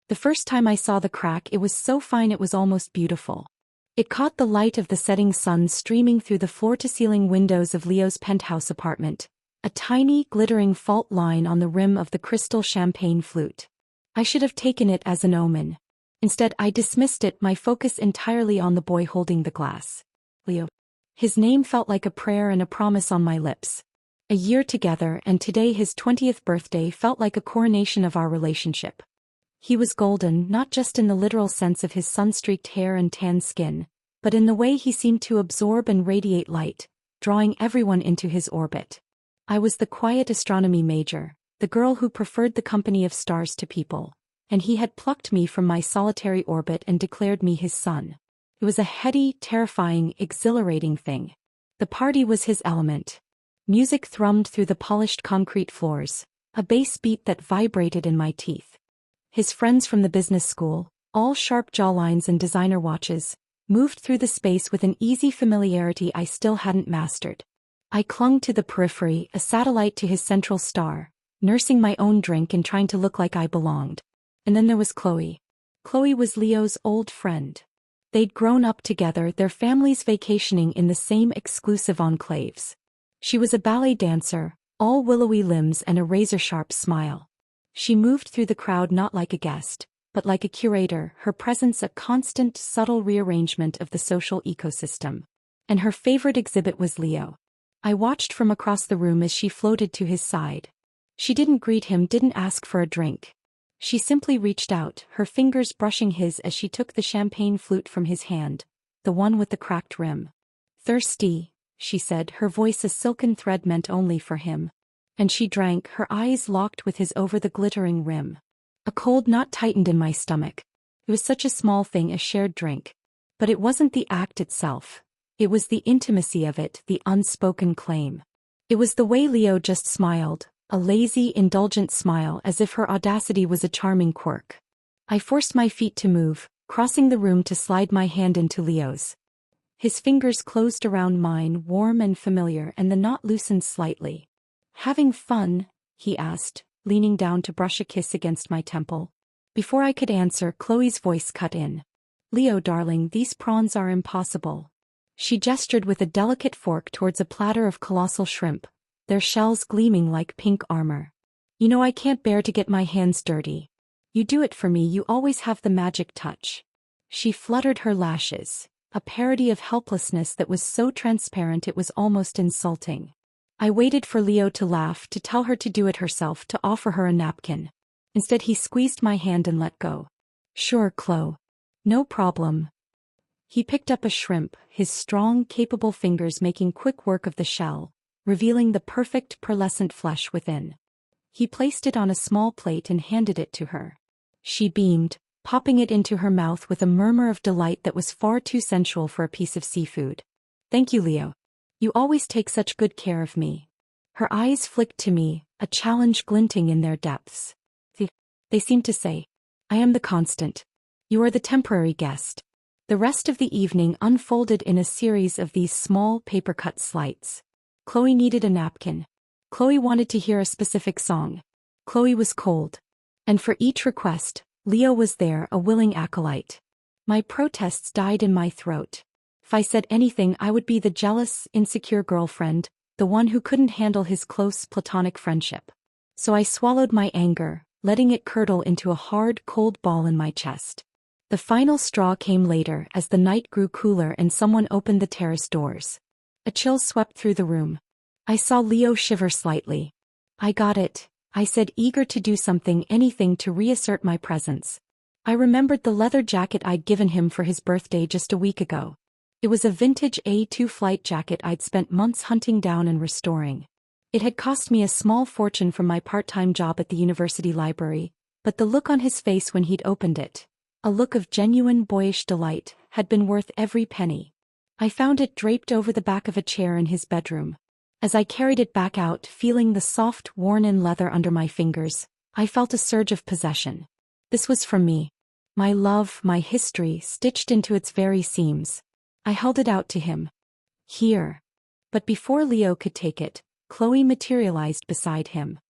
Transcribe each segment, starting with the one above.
The first time I saw the crack, it was so fine it was almost beautiful. It caught the light of the setting sun streaming through the floor-to-ceiling windows of Leo's penthouse apartment, a tiny, glittering fault line on the rim of the crystal champagne flute. I should have taken it as an omen. Instead, I dismissed it, my focus entirely on the boy holding the glass. Leo. His name felt like a prayer and a promise on my lips. A year together, and today his 20th birthday felt like a coronation of our relationship. He was golden, not just in the literal sense of his sun-streaked hair and tan skin, but in the way he seemed to absorb and radiate light, drawing everyone into his orbit. I was the quiet astronomy major, the girl who preferred the company of stars to people, and he had plucked me from my solitary orbit and declared me his son. It was a heady, terrifying, exhilarating thing. The party was his element. Music thrummed through the polished concrete floors, a bass beat that vibrated in my teeth. His friends from the business school, all sharp jawlines and designer watches, moved through the space with an easy familiarity I still hadn't mastered. I clung to the periphery, a satellite to his central star, nursing my own drink and trying to look like I belonged. And then there was Chloe. Chloe was Leo's old friend. They'd grown up together, their families vacationing in the same exclusive enclaves. She was a ballet dancer, all willowy limbs and a razor-sharp smile. She moved through the crowd not like a guest, but like a curator, her presence a constant, subtle rearrangement of the social ecosystem. And her favorite exhibit was Leo. I watched from across the room as she floated to his side. She didn't greet him, didn't ask for a drink. She simply reached out, her fingers brushing his as she took the champagne flute from his hand, the one with the cracked rim. "Thirsty," she said, her voice a silken thread meant only for him. And she drank, her eyes locked with his over the glittering rim. A cold knot tightened in my stomach. It was such a small thing, a shared drink. But it wasn't the act itself. It was the intimacy of it, the unspoken claim. It was the way Leo just smiled, a lazy, indulgent smile as if her audacity was a charming quirk. I forced my feet to move, crossing the room to slide my hand into Leo's. His fingers closed around mine, warm and familiar, and the knot loosened slightly. "Having fun?" he asked, leaning down to brush a kiss against my temple. Before I could answer, Chloe's voice cut in. "Leo, darling, these prawns are impossible." She gestured with a delicate fork towards a platter of colossal shrimp, their shells gleaming like pink armor. "You know I can't bear to get my hands dirty. You do it for me, you always have the magic touch." She fluttered her lashes, a parody of helplessness that was so transparent it was almost insulting. I waited for Leo to laugh, to tell her to do it herself, to offer her a napkin. Instead he squeezed my hand and let go. "Sure, Chloe. No problem." He picked up a shrimp, his strong, capable fingers making quick work of the shell, revealing the perfect pearlescent flesh within. He placed it on a small plate and handed it to her. She beamed, popping it into her mouth with a murmur of delight that was far too sensual for a piece of seafood. "Thank you, Leo. You always take such good care of me." Her eyes flicked to me, a challenge glinting in their depths. They seemed to say, "I am the constant. You are the temporary guest." The rest of the evening unfolded in a series of these small paper-cut slights. Chloe needed a napkin. Chloe wanted to hear a specific song. Chloe was cold. And for each request, Leo was there, a willing acolyte. My protests died in my throat. If I said anything, I would be the jealous, insecure girlfriend, the one who couldn't handle his close, platonic friendship. So I swallowed my anger, letting it curdle into a hard, cold ball in my chest. The final straw came later as the night grew cooler and someone opened the terrace doors. A chill swept through the room. I saw Leo shiver slightly. "I got it," I said, eager to do something, anything to reassert my presence. I remembered the leather jacket I'd given him for his birthday just a week ago. It was a vintage A2 flight jacket I'd spent months hunting down and restoring. It had cost me a small fortune from my part-time job at the university library, but the look on his face when he'd opened it, a look of genuine boyish delight, had been worth every penny. I found it draped over the back of a chair in his bedroom. As I carried it back out, feeling the soft, worn-in leather under my fingers, I felt a surge of possession. This was from me. My love, my history, stitched into its very seams. I held it out to him. "Here." But before Leo could take it, Chloe materialized beside him.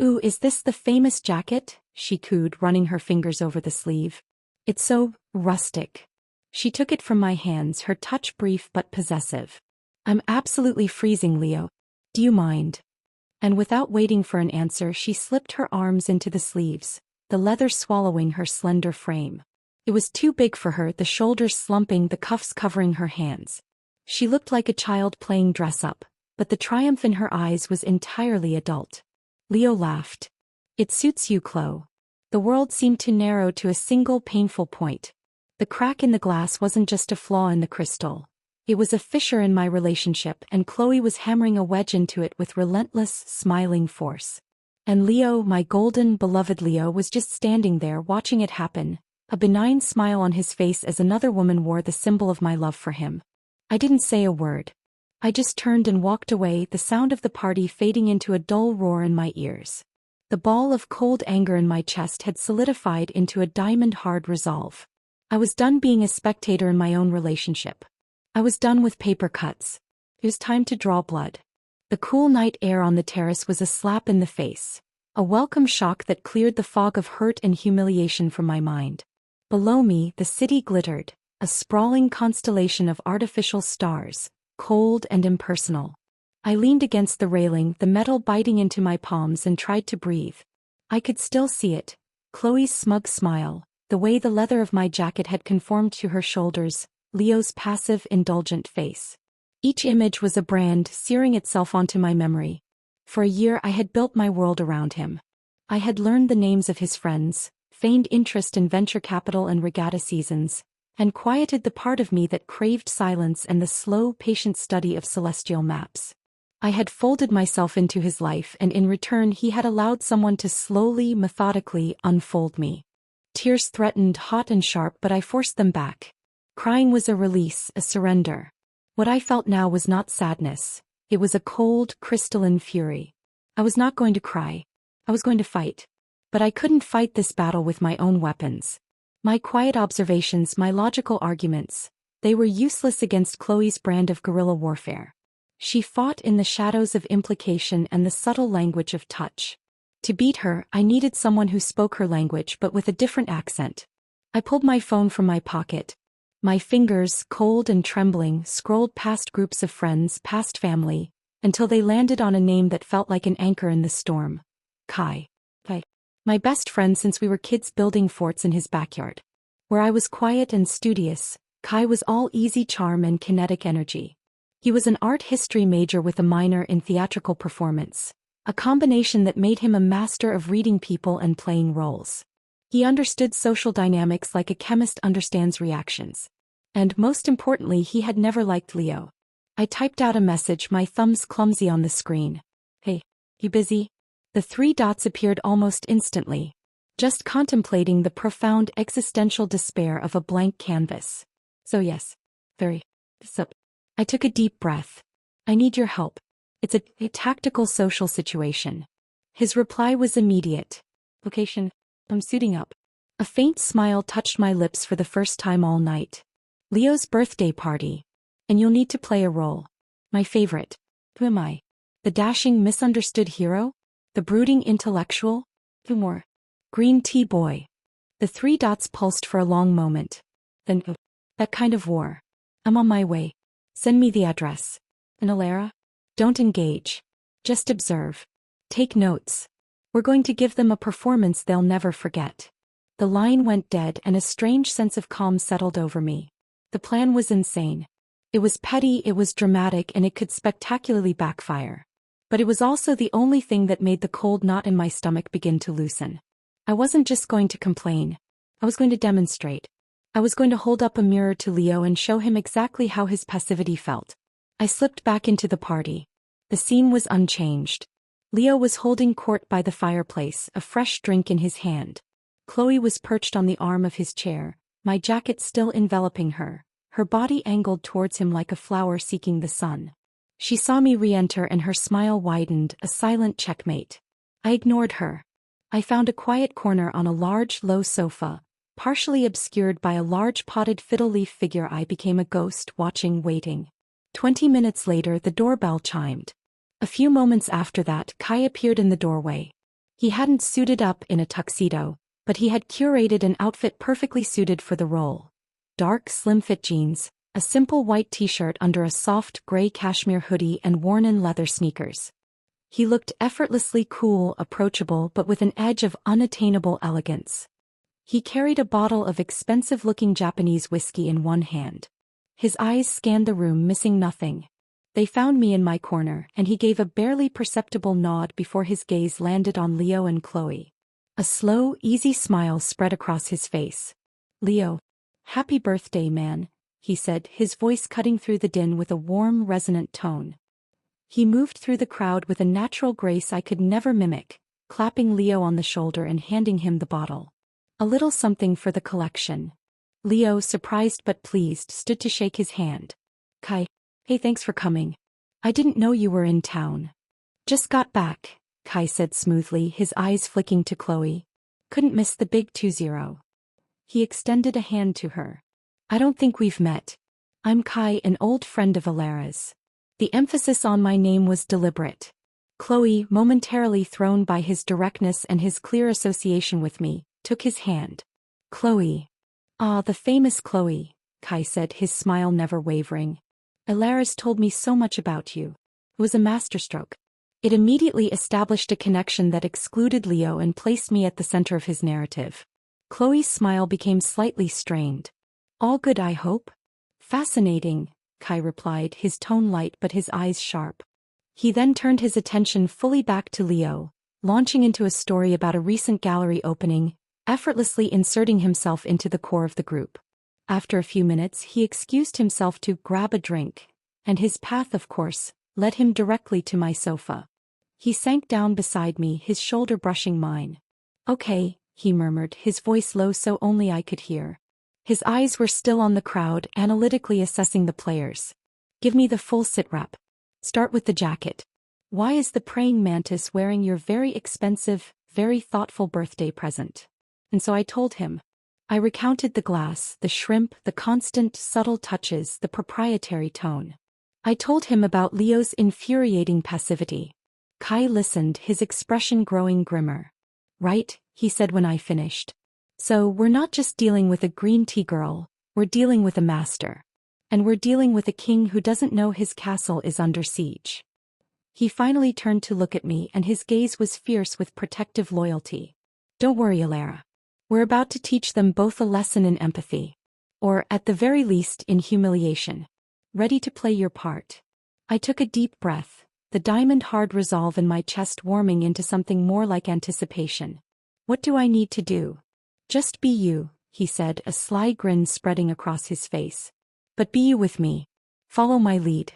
"Ooh, is this the famous jacket?" she cooed, running her fingers over the sleeve. It's so rustic. She took it from my hands, her touch brief but possessive. I'm absolutely freezing, Leo. Do you mind? And without waiting for an answer, she slipped her arms into the sleeves, the leather swallowing her slender frame. It was too big for her, the shoulders slumping, the cuffs covering her hands. She looked like a child playing dress-up, but the triumph in her eyes was entirely adult. Leo laughed. It suits you, Chloe. The world seemed to narrow to a single painful point. The crack in the glass wasn't just a flaw in the crystal. It was a fissure in my relationship, and Chloe was hammering a wedge into it with relentless, smiling force. And Leo, my golden, beloved Leo, was just standing there watching it happen, a benign smile on his face as another woman wore the symbol of my love for him. I didn't say a word. I just turned and walked away, the sound of the party fading into a dull roar in my ears. The ball of cold anger in my chest had solidified into a diamond-hard resolve. I was done being a spectator in my own relationship. I was done with paper cuts. It was time to draw blood. The cool night air on the terrace was a slap in the face, a welcome shock that cleared the fog of hurt and humiliation from my mind. Below me, the city glittered, a sprawling constellation of artificial stars, cold and impersonal. I leaned against the railing, the metal biting into my palms, and tried to breathe. I could still see it, Chloe's smug smile, the way the leather of my jacket had conformed to her shoulders, Leo's passive, indulgent face. Each image was a brand searing itself onto my memory. For a year I had built my world around him. I had learned the names of his friends, feigned interest in venture capital and regatta seasons, and quieted the part of me that craved silence and the slow, patient study of celestial maps. I had folded myself into his life, and in return he had allowed someone to slowly, methodically unfold me. Tears threatened, hot and sharp, but I forced them back. Crying was a release, a surrender. What I felt now was not sadness. It was a cold, crystalline fury. I was not going to cry. I was going to fight. But I couldn't fight this battle with my own weapons. My quiet observations, my logical arguments, they were useless against Chloe's brand of guerrilla warfare. She fought in the shadows of implication and the subtle language of touch. To beat her, I needed someone who spoke her language but with a different accent. I pulled my phone from my pocket. My fingers, cold and trembling, scrolled past groups of friends, past family, until they landed on a name that felt like an anchor in the storm. Kai. My best friend since we were kids building forts in his backyard. Where I was quiet and studious, Kai was all easy charm and kinetic energy. He was an art history major with a minor in theatrical performance, a combination that made him a master of reading people and playing roles. He understood social dynamics like a chemist understands reactions. And most importantly, he had never liked Leo. I typed out a message, my thumbs clumsy on the screen. Hey, you busy? The 3 dots appeared almost instantly. Just contemplating the profound existential despair of a blank canvas. So yes. Very. Sup. I took a deep breath. I need your help. It's a tactical social situation. His reply was immediate. Location. I'm suiting up. A faint smile touched my lips for the first time all night. Leo's birthday party. And you'll need to play a role. My favorite. Who am I? The dashing misunderstood hero? The brooding intellectual? Who more? Green tea boy. The 3 dots pulsed for a long moment. Then, that kind of war. I'm on my way. Send me the address. And Alara? Don't engage. Just observe. Take notes. We're going to give them a performance they'll never forget. The line went dead and a strange sense of calm settled over me. The plan was insane. It was petty, it was dramatic, and it could spectacularly backfire. But it was also the only thing that made the cold knot in my stomach begin to loosen. I wasn't just going to complain. I was going to demonstrate. I was going to hold up a mirror to Leo and show him exactly how his passivity felt. I slipped back into the party. The scene was unchanged. Leo was holding court by the fireplace, a fresh drink in his hand. Chloe was perched on the arm of his chair, my jacket still enveloping her, her body angled towards him like a flower seeking the sun. She saw me re-enter and her smile widened, a silent checkmate. I ignored her. I found a quiet corner on a large, low sofa, partially obscured by a large potted fiddle leaf figure. I became a ghost, watching, waiting. 20 minutes later, the doorbell chimed. A few moments after that, Kai appeared in the doorway. He hadn't suited up in a tuxedo, but he had curated an outfit perfectly suited for the role. Dark, slim-fit jeans, a simple white t-shirt under a soft gray cashmere hoodie and worn-in leather sneakers. He looked effortlessly cool, approachable but with an edge of unattainable elegance. He carried a bottle of expensive-looking Japanese whiskey in one hand. His eyes scanned the room, missing nothing. They found me in my corner, and he gave a barely perceptible nod before his gaze landed on Leo and Chloe. A slow, easy smile spread across his face. "Leo, happy birthday, man," he said, his voice cutting through the din with a warm, resonant tone. He moved through the crowd with a natural grace I could never mimic, clapping Leo on the shoulder and handing him the bottle. "A little something for the collection." Leo, surprised but pleased, stood to shake his hand. "Kai, hey, thanks for coming. I didn't know you were in town." "Just got back," Kai said smoothly, his eyes flicking to Chloe. "Couldn't miss the big 2-0. He extended a hand to her. "I don't think we've met. I'm Kai, an old friend of Alara's." The emphasis on my name was deliberate. Chloe, momentarily thrown by his directness and his clear association with me, took his hand. "Chloe." "Ah, the famous Chloe," Kai said, his smile never wavering. "Alara's told me so much about you. It was a masterstroke. It immediately established a connection that excluded Leo and placed me at the center of his narrative." Chloe's smile became slightly strained. "All good, I hope?" "Fascinating," Kai replied, his tone light but his eyes sharp. He then turned his attention fully back to Leo, launching into a story about a recent gallery opening, effortlessly inserting himself into the core of the group. After a few minutes, he excused himself to grab a drink, and his path, of course, led him directly to my sofa. He sank down beside me, his shoulder brushing mine. "Okay," he murmured, his voice low so only I could hear. His eyes were still on the crowd, analytically assessing the players. "Give me the full sit-rep. Start with the jacket. Why is the praying mantis wearing your very expensive, very thoughtful birthday present?" And so I told him. I recounted the glass, the shrimp, the constant, subtle touches, the proprietary tone. I told him about Leo's infuriating passivity. Kai listened, his expression growing grimmer. "Right," he said when I finished. "So we're not just dealing with a green tea girl, we're dealing with a master. And we're dealing with a king who doesn't know his castle is under siege." He finally turned to look at me, and his gaze was fierce with protective loyalty. "Don't worry, Alara. We're about to teach them both a lesson in empathy. Or, at the very least, in humiliation. Ready to play your part?" I took a deep breath, the diamond-hard resolve in my chest warming into something more like anticipation. "What do I need to do?" "Just be you," he said, a sly grin spreading across his face. "But be you with me. Follow my lead.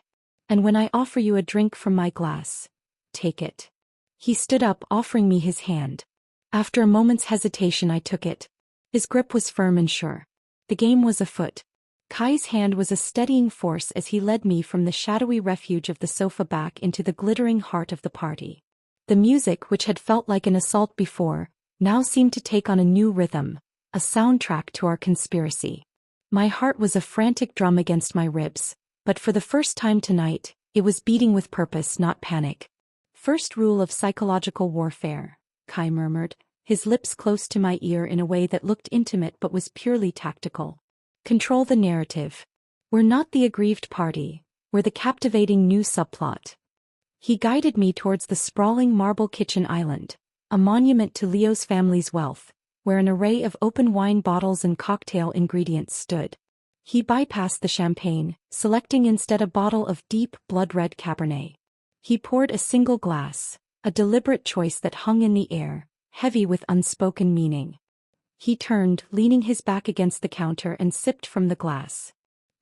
And when I offer you a drink from my glass, take it." He stood up, offering me his hand. After a moment's hesitation, I took it. His grip was firm and sure. The game was afoot. Kai's hand was a steadying force as he led me from the shadowy refuge of the sofa back into the glittering heart of the party. The music, which had felt like an assault before, now seemed to take on a new rhythm, a soundtrack to our conspiracy. My heart was a frantic drum against my ribs, but for the first time tonight, it was beating with purpose, not panic. "First rule of psychological warfare," Kai murmured, his lips close to my ear in a way that looked intimate but was purely tactical. "Control the narrative. We're not the aggrieved party, we're the captivating new subplot." He guided me towards the sprawling marble kitchen island, a monument to Leo's family's wealth, where an array of open wine bottles and cocktail ingredients stood. He bypassed the champagne, selecting instead a bottle of deep, blood-red Cabernet. He poured a single glass, a deliberate choice that hung in the air, heavy with unspoken meaning. He turned, leaning his back against the counter, and sipped from the glass.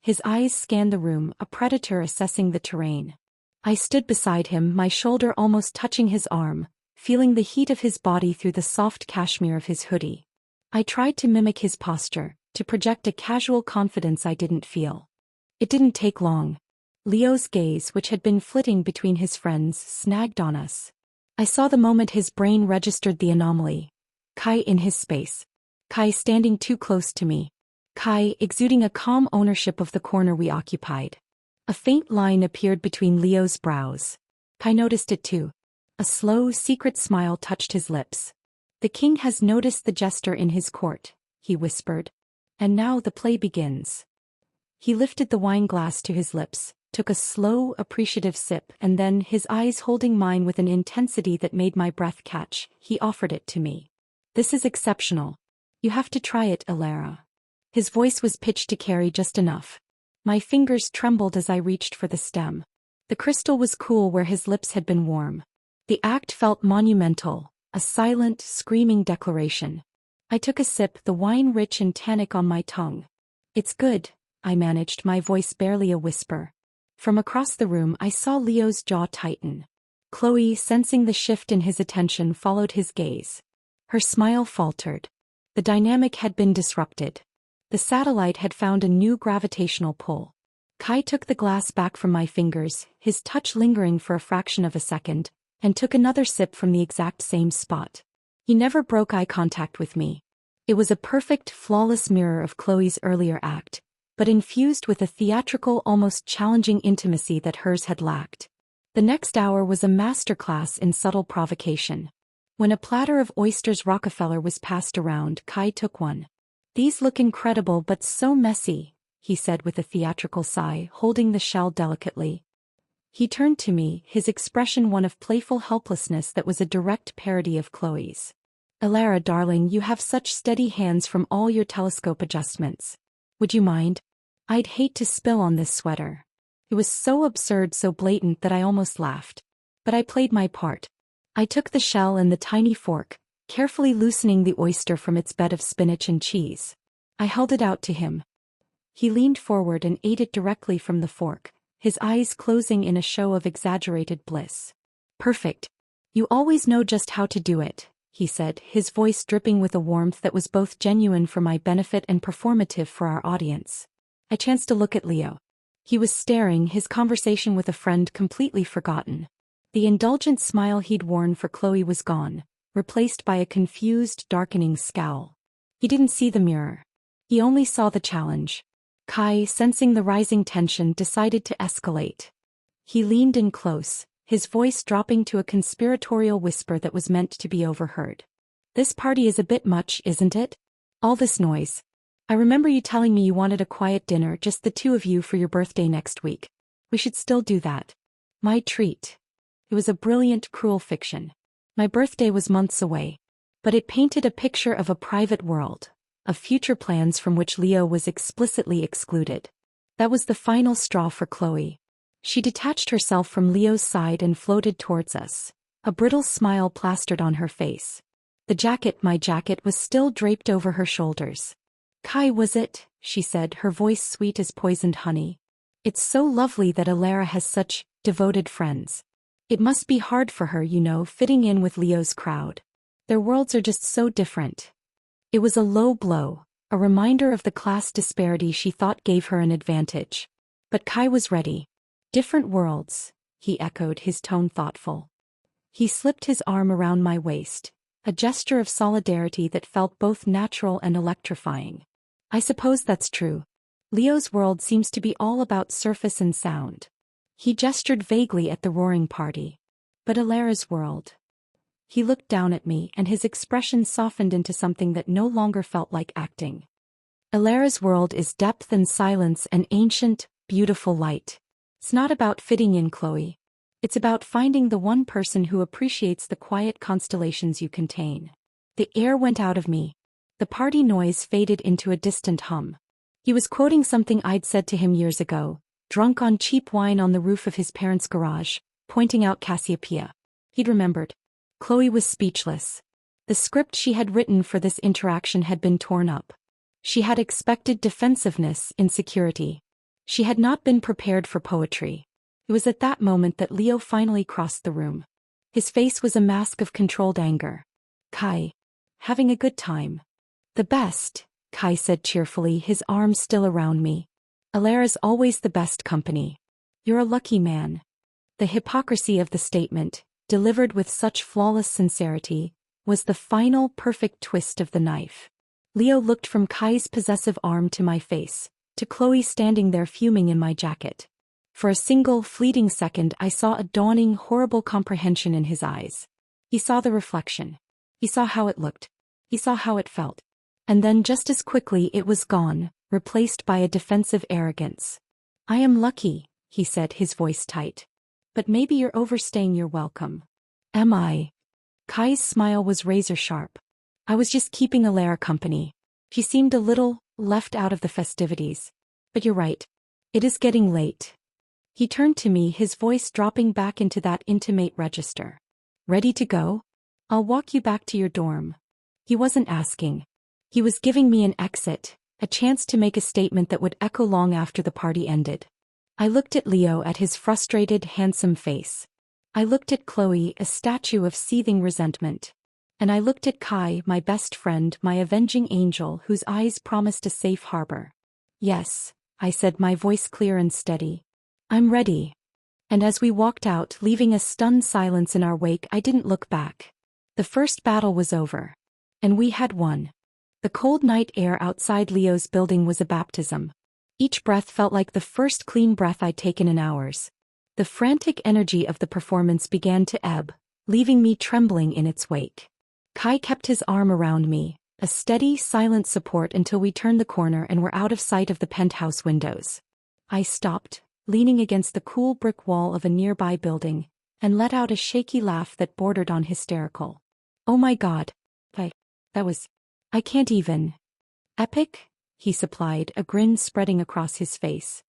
His eyes scanned the room, a predator assessing the terrain. I stood beside him, my shoulder almost touching his arm, feeling the heat of his body through the soft cashmere of his hoodie. I tried to mimic his posture, to project a casual confidence I didn't feel. It didn't take long. Leo's gaze, which had been flitting between his friends, snagged on us. I saw the moment his brain registered the anomaly. Kai in his space. Kai standing too close to me. Kai exuding a calm ownership of the corner we occupied. A faint line appeared between Leo's brows. Kai noticed it too. A slow, secret smile touched his lips. "The king has noticed the jester in his court," he whispered. "And now the play begins." He lifted the wine glass to his lips, took a slow, appreciative sip, and then, his eyes holding mine with an intensity that made my breath catch, he offered it to me. "This is exceptional. You have to try it, Alara." His voice was pitched to carry just enough. My fingers trembled as I reached for the stem. The crystal was cool where his lips had been warm. The act felt monumental, a silent, screaming declaration. I took a sip, the wine rich and tannic on my tongue. "It's good," I managed, my voice barely a whisper. From across the room I saw Leo's jaw tighten. Chloe, sensing the shift in his attention, followed his gaze. Her smile faltered. The dynamic had been disrupted. The satellite had found a new gravitational pull. Kai took the glass back from my fingers, his touch lingering for a fraction of a second, and took another sip from the exact same spot. He never broke eye contact with me. It was a perfect, flawless mirror of Chloe's earlier act, but infused with a theatrical, almost challenging intimacy that hers had lacked. The next hour was a masterclass in subtle provocation. When a platter of oysters Rockefeller was passed around, Kai took one. "These look incredible but so messy," he said with a theatrical sigh, holding the shell delicately. He turned to me, his expression one of playful helplessness that was a direct parody of Chloe's. "Alara, darling, you have such steady hands from all your telescope adjustments. Would you mind? I'd hate to spill on this sweater." It was so absurd, so blatant that I almost laughed. But I played my part. I took the shell and the tiny fork, carefully loosening the oyster from its bed of spinach and cheese. I held it out to him. He leaned forward and ate it directly from the fork, his eyes closing in a show of exaggerated bliss. "Perfect. You always know just how to do it," he said, his voice dripping with a warmth that was both genuine for my benefit and performative for our audience. I chanced to look at Leo. He was staring, his conversation with a friend completely forgotten. The indulgent smile he'd worn for Chloe was gone, replaced by a confused, darkening scowl. He didn't see the mirror. He only saw the challenge. Kai, sensing the rising tension, decided to escalate. He leaned in close, his voice dropping to a conspiratorial whisper that was meant to be overheard. "This party is a bit much, isn't it? All this noise. I remember you telling me you wanted a quiet dinner, just the two of you, for your birthday next week. We should still do that. My treat." It was a brilliant, cruel fiction. My birthday was months away. But it painted a picture of a private world, of future plans from which Leo was explicitly excluded. That was the final straw for Chloe. She detached herself from Leo's side and floated towards us, a brittle smile plastered on her face. The jacket, my jacket, was still draped over her shoulders. "Kai, was it?" she said, her voice sweet as poisoned honey. "It's so lovely that Alara has such devoted friends. It must be hard for her, you know, fitting in with Leo's crowd. Their worlds are just so different." It was a low blow, a reminder of the class disparity she thought gave her an advantage. But Kai was ready. "Different worlds," he echoed, his tone thoughtful. He slipped his arm around my waist, a gesture of solidarity that felt both natural and electrifying. "I suppose that's true. Leo's world seems to be all about surface and sound." He gestured vaguely at the roaring party. "But Alara's world." He looked down at me, and his expression softened into something that no longer felt like acting. "Alara's world is depth and silence and ancient, beautiful light. It's not about fitting in, Chloe. It's about finding the one person who appreciates the quiet constellations you contain." The air went out of me. The party noise faded into a distant hum. He was quoting something I'd said to him years ago, drunk on cheap wine on the roof of his parents' garage, pointing out Cassiopeia. He'd remembered. Chloe was speechless. The script she had written for this interaction had been torn up. She had expected defensiveness, insecurity. She had not been prepared for poetry. It was at that moment that Leo finally crossed the room. His face was a mask of controlled anger. "Kai. Having a good time?" "The best," Kai said cheerfully, his arms still around me. "Alara's always the best company. You're a lucky man." The hypocrisy of the statement, delivered with such flawless sincerity, was the final perfect twist of the knife. Leo looked from Kai's possessive arm to my face, to Chloe standing there fuming in my jacket. For a single, fleeting second I saw a dawning, horrible comprehension in his eyes. He saw the reflection. He saw how it looked. He saw how it felt. And then just as quickly it was gone, replaced by a defensive arrogance. "I am lucky," he said, his voice tight. "But maybe you're overstaying your welcome." "Am I?" Kai's smile was razor-sharp. "I was just keeping Alara company." She seemed a little left out of the festivities. "But you're right. It is getting late." He turned to me, his voice dropping back into that intimate register. "Ready to go? I'll walk you back to your dorm." He wasn't asking. He was giving me an exit, a chance to make a statement that would echo long after the party ended. I looked at Leo, at his frustrated, handsome face. I looked at Chloe, a statue of seething resentment. And I looked at Kai, my best friend, my avenging angel, whose eyes promised a safe harbor. "Yes," I said, my voice clear and steady. "I'm ready." And as we walked out, leaving a stunned silence in our wake, I didn't look back. The first battle was over. And we had won. The cold night air outside Leo's building was a baptism. Each breath felt like the first clean breath I'd taken in hours. The frantic energy of the performance began to ebb, leaving me trembling in its wake. Kai kept his arm around me, a steady, silent support until we turned the corner and were out of sight of the penthouse windows. I stopped, leaning against the cool brick wall of a nearby building, and let out a shaky laugh that bordered on hysterical. "Oh my God. I can't even." "Epic?" he supplied, a grin spreading across his face.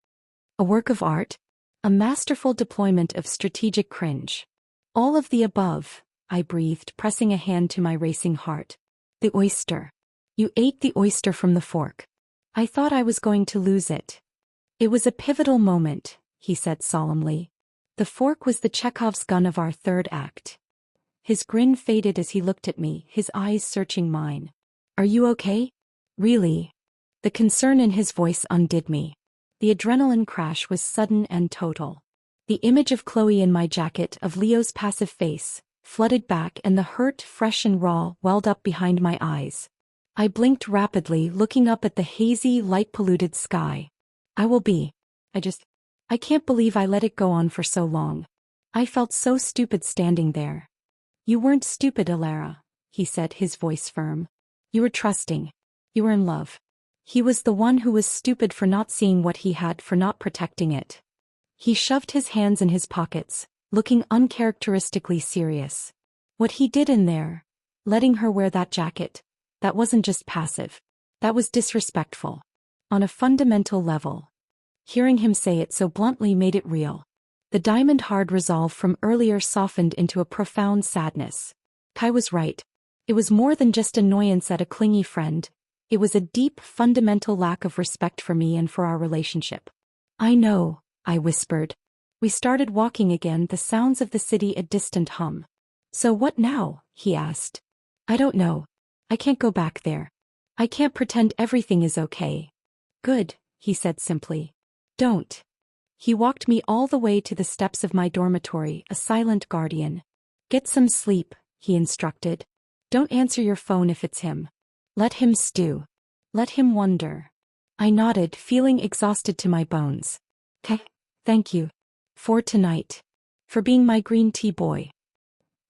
"A work of art? A masterful deployment of strategic cringe." "All of the above," I breathed, pressing a hand to my racing heart. "The oyster. You ate the oyster from the fork." I thought I was going to lose it. "It was a pivotal moment," he said solemnly. "The fork was the Chekhov's gun of our third act." His grin faded as he looked at me, his eyes searching mine. "Are you okay? Really?" The concern in his voice undid me. The adrenaline crash was sudden and total. The image of Chloe in my jacket, of Leo's passive face, flooded back, and the hurt, fresh and raw, welled up behind my eyes. I blinked rapidly, looking up at the hazy, light-polluted sky. I can't believe I let it go on for so long. I felt so stupid standing there. "You weren't stupid, Alara," he said, his voice firm. "You were trusting. You were in love." He was the one who was stupid for not seeing what he had, for not protecting it. He shoved his hands in his pockets, looking uncharacteristically serious. What he did in there, letting her wear that jacket, that wasn't just passive. That was disrespectful. On a fundamental level. Hearing him say it so bluntly made it real. The diamond-hard resolve from earlier softened into a profound sadness. Kai was right. It was more than just annoyance at a clingy friend. It was a deep, fundamental lack of respect for me and for our relationship. "I know," I whispered. We started walking again, the sounds of the city a distant hum. "So what now?" he asked. "I don't know. I can't go back there. I can't pretend everything is okay." "Good," he said simply. "Don't." He walked me all the way to the steps of my dormitory, a silent guardian. "Get some sleep," he instructed. "Don't answer your phone if it's him. Let him stew. Let him wonder." I nodded, feeling exhausted to my bones. "'Kay, thank you. For tonight. For being my green tea boy."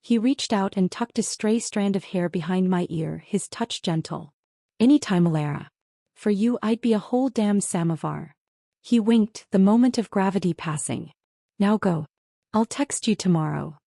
He reached out and tucked a stray strand of hair behind my ear, his touch gentle. "Anytime, Alara. For you I'd be a whole damn samovar." He winked, the moment of gravity passing. "Now go. I'll text you tomorrow."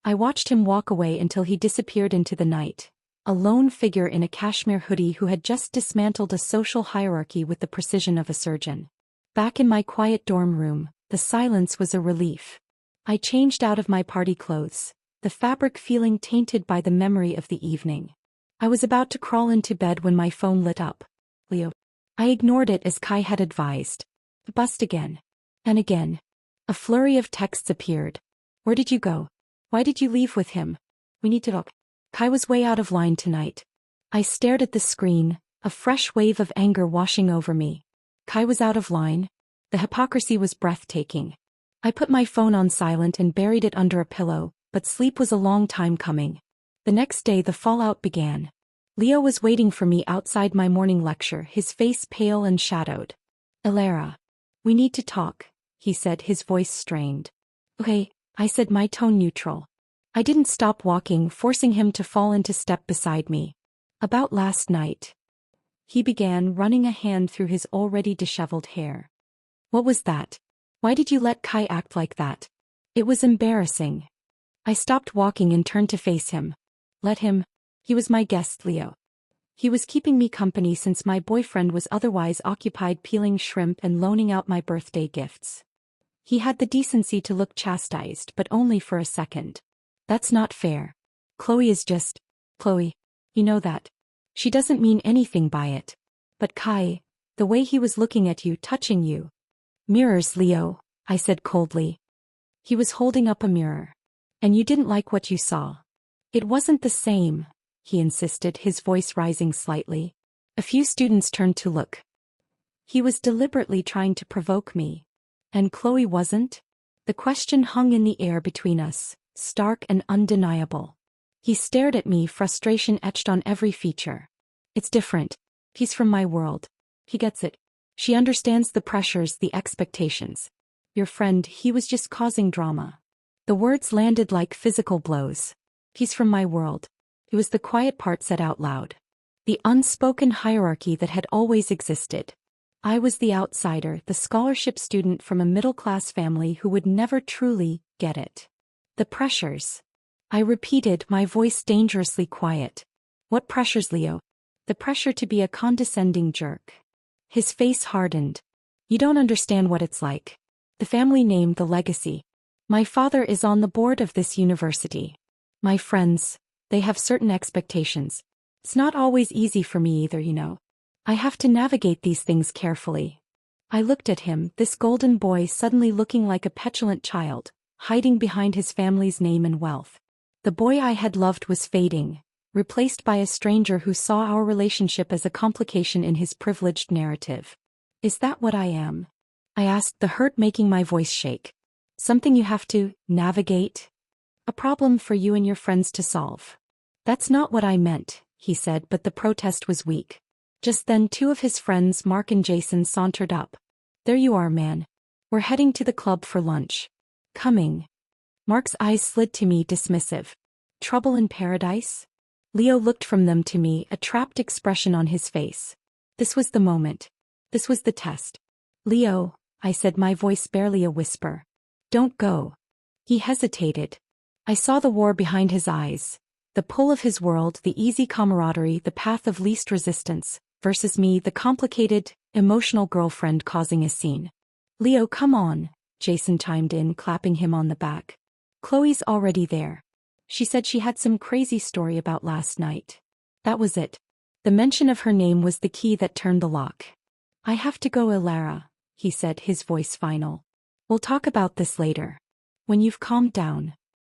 I watched him walk away until he disappeared into the night. A lone figure in a cashmere hoodie who had just dismantled a social hierarchy with the precision of a surgeon. Back in my quiet dorm room, the silence was a relief. I changed out of my party clothes, the fabric feeling tainted by the memory of the evening. I was about to crawl into bed when my phone lit up. "Leo." I ignored it as Kai had advised. Bust again. And again. A flurry of texts appeared. "Where did you go? Why did you leave with him? We need to talk." Kai was way out of line tonight. I stared at the screen, a fresh wave of anger washing over me. Kai was out of line. The hypocrisy was breathtaking. I put my phone on silent and buried it under a pillow, but sleep was a long time coming. The next day the fallout began. Leo was waiting for me outside my morning lecture, his face pale and shadowed. "Alara. We need to talk," he said, his voice strained. Okay, I said, my tone neutral. I didn't stop walking, forcing him to fall into step beside me. About last night. He began, running a hand through his already disheveled hair. What was that? Why did you let Kai act like that? It was embarrassing. I stopped walking and turned to face him. Let him. He was my guest, Leo. He was keeping me company since my boyfriend was otherwise occupied peeling shrimp and loaning out my birthday gifts. He had the decency to look chastised, but only for a second. That's not fair. Chloe is just... Chloe. You know that. She doesn't mean anything by it. But Kai, the way he was looking at you, touching you. Mirrors, Leo, I said coldly. He was holding up a mirror. And you didn't like what you saw. It wasn't the same, he insisted, his voice rising slightly. A few students turned to look. He was deliberately trying to provoke me. And Chloe wasn't? The question hung in the air between us, stark and undeniable. He stared at me, frustration etched on every feature. It's different. He's from my world. He gets it. She understands the pressures, the expectations. Your friend, he was just causing drama. The words landed like physical blows. He's from my world. It was the quiet part said out loud. The unspoken hierarchy that had always existed. I was the outsider, the scholarship student from a middle-class family who would never truly get it. The pressures. I repeated, my voice dangerously quiet. What pressures, Leo? The pressure to be a condescending jerk. His face hardened. You don't understand what it's like. The family name, the legacy. My father is on the board of this university. My friends, they have certain expectations. It's not always easy for me either, you know. I have to navigate these things carefully. I looked at him, this golden boy suddenly looking like a petulant child, hiding behind his family's name and wealth. The boy I had loved was fading, replaced by a stranger who saw our relationship as a complication in his privileged narrative. Is that what I am? I asked, the hurt making my voice shake. Something you have to navigate? A problem for you and your friends to solve. That's not what I meant, he said, but the protest was weak. Just then 2 of his friends, Mark and Jason, sauntered up. There you are, man. We're heading to the club for lunch. Coming. Mark's eyes slid to me, dismissive. Trouble in paradise? Leo looked from them to me, a trapped expression on his face. This was the moment. This was the test. Leo, I said, my voice barely a whisper. Don't go. He hesitated. I saw the war behind his eyes. The pull of his world, the easy camaraderie, the path of least resistance, versus me, the complicated, emotional girlfriend causing a scene. Leo, come on, Jason chimed in, clapping him on the back. Chloe's already there. She said she had some crazy story about last night. That was it. The mention of her name was the key that turned the lock. I have to go, Ilara, he said, his voice final. We'll talk about this later. When you've calmed down.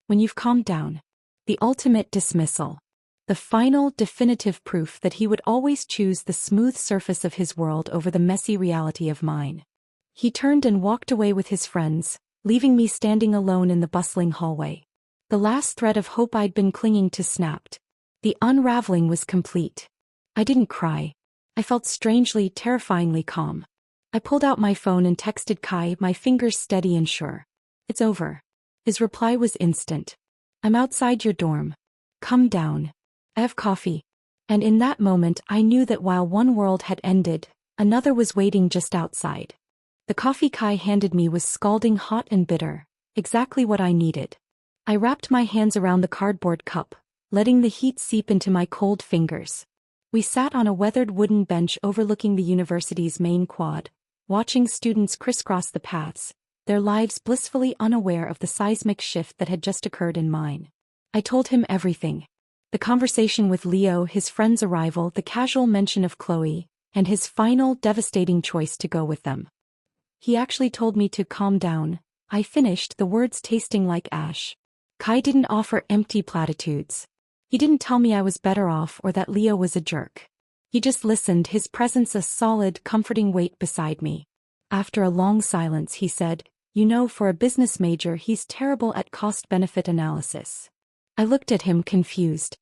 When you've calmed down. The ultimate dismissal. The final, definitive proof that he would always choose the smooth surface of his world over the messy reality of mine. He turned and walked away with his friends, leaving me standing alone in the bustling hallway. The last thread of hope I'd been clinging to snapped. The unraveling was complete. I didn't cry. I felt strangely, terrifyingly calm. I pulled out my phone and texted Kai, my fingers steady and sure. It's over. His reply was instant. I'm outside your dorm. Come down. I have coffee. And in that moment I knew that while one world had ended, another was waiting just outside. The coffee Kai handed me was scalding hot and bitter, exactly what I needed. I wrapped my hands around the cardboard cup, letting the heat seep into my cold fingers. We sat on a weathered wooden bench overlooking the university's main quad, watching students crisscross the paths, their lives blissfully unaware of the seismic shift that had just occurred in mine. I told him everything. The conversation with Leo, his friend's arrival, the casual mention of Chloe, and his final, devastating choice to go with them. He actually told me to calm down. I finished, the words tasting like ash. Kai didn't offer empty platitudes. He didn't tell me I was better off or that Leo was a jerk. He just listened, his presence a solid, comforting weight beside me. After a long silence, he said, You know, for a business major, he's terrible at cost-benefit analysis. I looked at him, confused.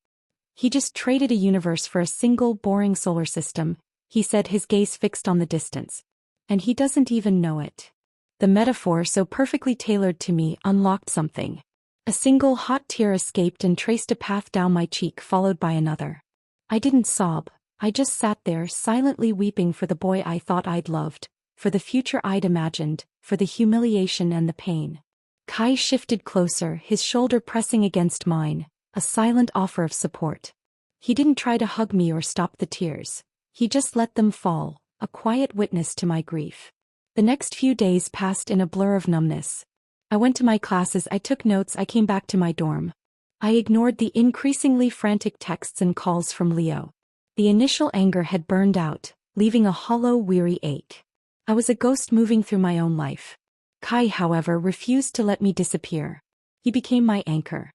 He just traded a universe for a single, boring solar system, he said, his gaze fixed on the distance. And he doesn't even know it. The metaphor, so perfectly tailored to me, unlocked something. A single hot tear escaped and traced a path down my cheek, followed by another. I didn't sob. I just sat there, silently weeping for the boy I thought I'd loved, for the future I'd imagined, for the humiliation and the pain. Kai shifted closer, his shoulder pressing against mine, a silent offer of support. He didn't try to hug me or stop the tears. He just let them fall, a quiet witness to my grief. The next few days passed in a blur of numbness. I went to my classes, I took notes, I came back to my dorm. I ignored the increasingly frantic texts and calls from Leo. The initial anger had burned out, leaving a hollow, weary ache. I was a ghost moving through my own life. Kai, however, refused to let me disappear. He became my anchor.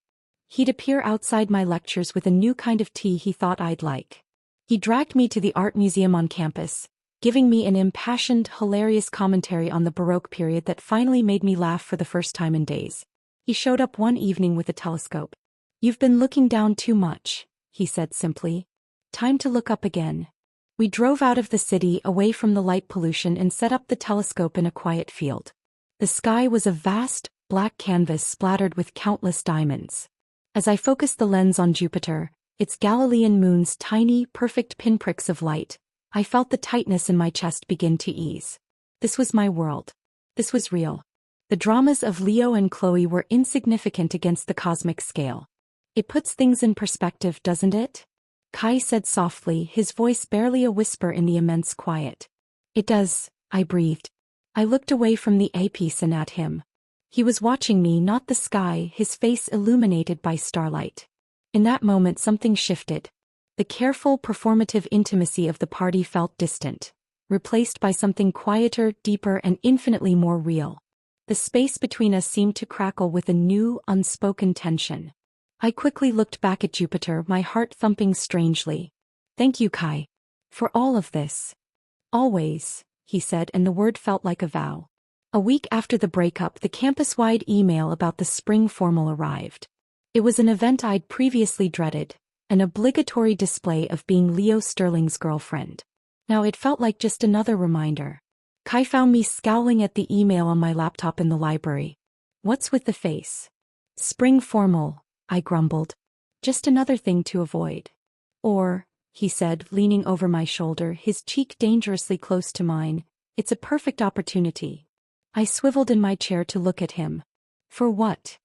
He'd appear outside my lectures with a new kind of tea he thought I'd like. He dragged me to the art museum on campus, giving me an impassioned, hilarious commentary on the Baroque period that finally made me laugh for the first time in days. He showed up one evening with a telescope. "You've been looking down too much," he said simply. "Time to look up again." We drove out of the city, away from the light pollution, and set up the telescope in a quiet field. The sky was a vast, black canvas splattered with countless diamonds. As I focused the lens on Jupiter, its Galilean moons tiny, perfect pinpricks of light, I felt the tightness in my chest begin to ease. This was my world. This was real. The dramas of Leo and Chloe were insignificant against the cosmic scale. It puts things in perspective, doesn't it? Kai said softly, his voice barely a whisper in the immense quiet. "It does," I breathed. I looked away from the eyepiece and at him. He was watching me, not the sky, his face illuminated by starlight. In that moment something shifted. The careful, performative intimacy of the party felt distant, replaced by something quieter, deeper, and infinitely more real. The space between us seemed to crackle with a new, unspoken tension. I quickly looked back at Jupiter, my heart thumping strangely. "Thank you, Kai. For all of this." "Always," he said, and the word felt like a vow. A week after the breakup, the campus-wide email about the spring formal arrived. It was an event I'd previously dreaded, an obligatory display of being Leo Sterling's girlfriend. Now it felt like just another reminder. Kai found me scowling at the email on my laptop in the library. "What's with the face?" "Spring formal," I grumbled. "Just another thing to avoid." "Or," he said, leaning over my shoulder, his cheek dangerously close to mine, "it's a perfect opportunity." I swiveled in my chair to look at him. "For what?"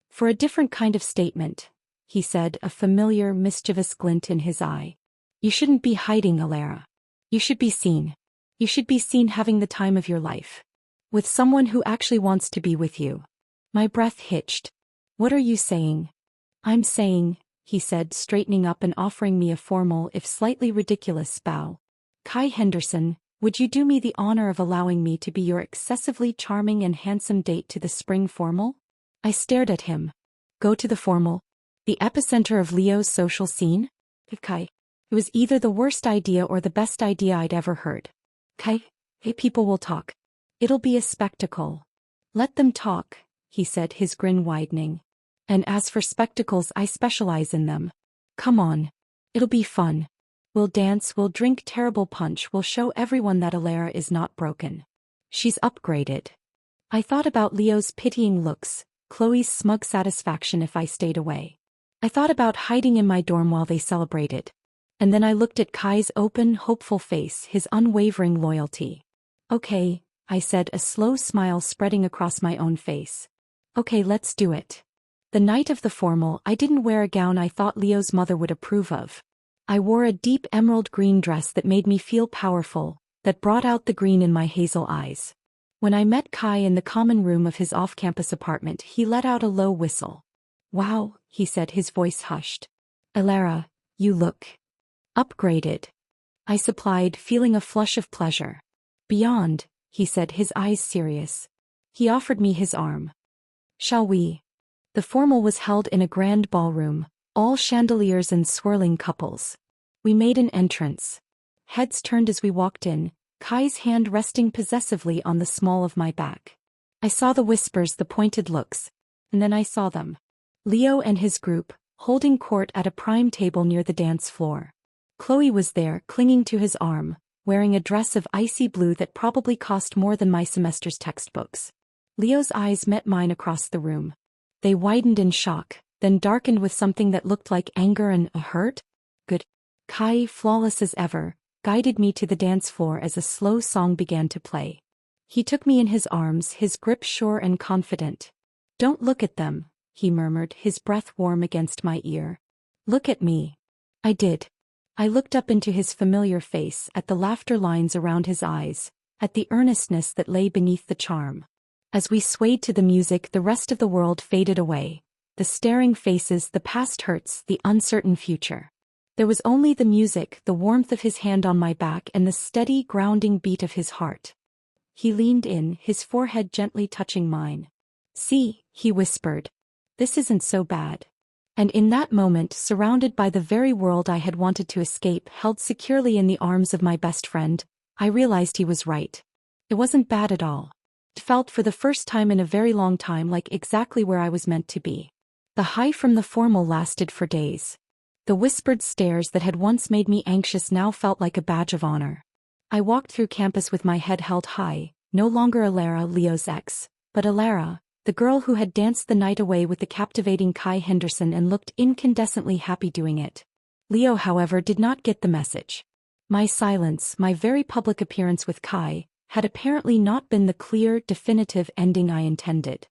"For a different kind of statement," he said, a familiar, mischievous glint in his eye. "You shouldn't be hiding, Alara. You should be seen. You should be seen having the time of your life. With someone who actually wants to be with you." My breath hitched. "What are you saying?" "I'm saying," he said, straightening up and offering me a formal, if slightly ridiculous, bow. "Kai Henderson, would you do me the honor of allowing me to be your excessively charming and handsome date to the spring formal?" I stared at him. "Go to the formal? The epicenter of Leo's social scene?" Kai. It was either the worst idea or the best idea I'd ever heard. "Kai, hey, people will talk. It'll be a spectacle." "Let them talk," he said, his grin widening. "And as for spectacles, I specialize in them. Come on. It'll be fun. We'll dance, we'll drink terrible punch, we'll show everyone that Alara is not broken. She's upgraded." I thought about Leo's pitying looks, Chloe's smug satisfaction if I stayed away. I thought about hiding in my dorm while they celebrated. And then I looked at Kai's open, hopeful face, his unwavering loyalty. "Okay," I said, a slow smile spreading across my own face. "Okay, let's do it." The night of the formal, I didn't wear a gown I thought Leo's mother would approve of. I wore a deep emerald green dress that made me feel powerful, that brought out the green in my hazel eyes. When I met Kai in the common room of his off-campus apartment, he let out a low whistle. "Wow," he said, his voice hushed. "Alara, you look upgraded." I supplied, feeling a flush of pleasure. "Beyond," he said, his eyes serious. He offered me his arm. "Shall we?" The formal was held in a grand ballroom, all chandeliers and swirling couples. We made an entrance. Heads turned as we walked in, Kai's hand resting possessively on the small of my back. I saw the whispers, the pointed looks, and then I saw them. Leo and his group, holding court at a prime table near the dance floor. Chloe was there, clinging to his arm, wearing a dress of icy blue that probably cost more than my semester's textbooks. Leo's eyes met mine across the room. They widened in shock, then darkened with something that looked like anger and a hurt. Good. Kai, flawless as ever, guided me to the dance floor as a slow song began to play. He took me in his arms, his grip sure and confident. "Don't look at them," he murmured, his breath warm against my ear. "Look at me." I did. I looked up into his familiar face, at the laughter lines around his eyes, at the earnestness that lay beneath the charm. As we swayed to the music, the rest of the world faded away. The staring faces, the past hurts, the uncertain future. There was only the music, the warmth of his hand on my back, and the steady, grounding beat of his heart. He leaned in, his forehead gently touching mine. "See," he whispered. "This isn't so bad." And in that moment, surrounded by the very world I had wanted to escape, held securely in the arms of my best friend, I realized he was right. It wasn't bad at all. It felt for the first time in a very long time like exactly where I was meant to be. The high from the formal lasted for days. The whispered stares that had once made me anxious now felt like a badge of honor. I walked through campus with my head held high, no longer Alara, Leo's ex, but Alara, the girl who had danced the night away with the captivating Kai Henderson and looked incandescently happy doing it. Leo, however, did not get the message. My silence, my very public appearance with Kai, had apparently not been the clear, definitive ending I intended.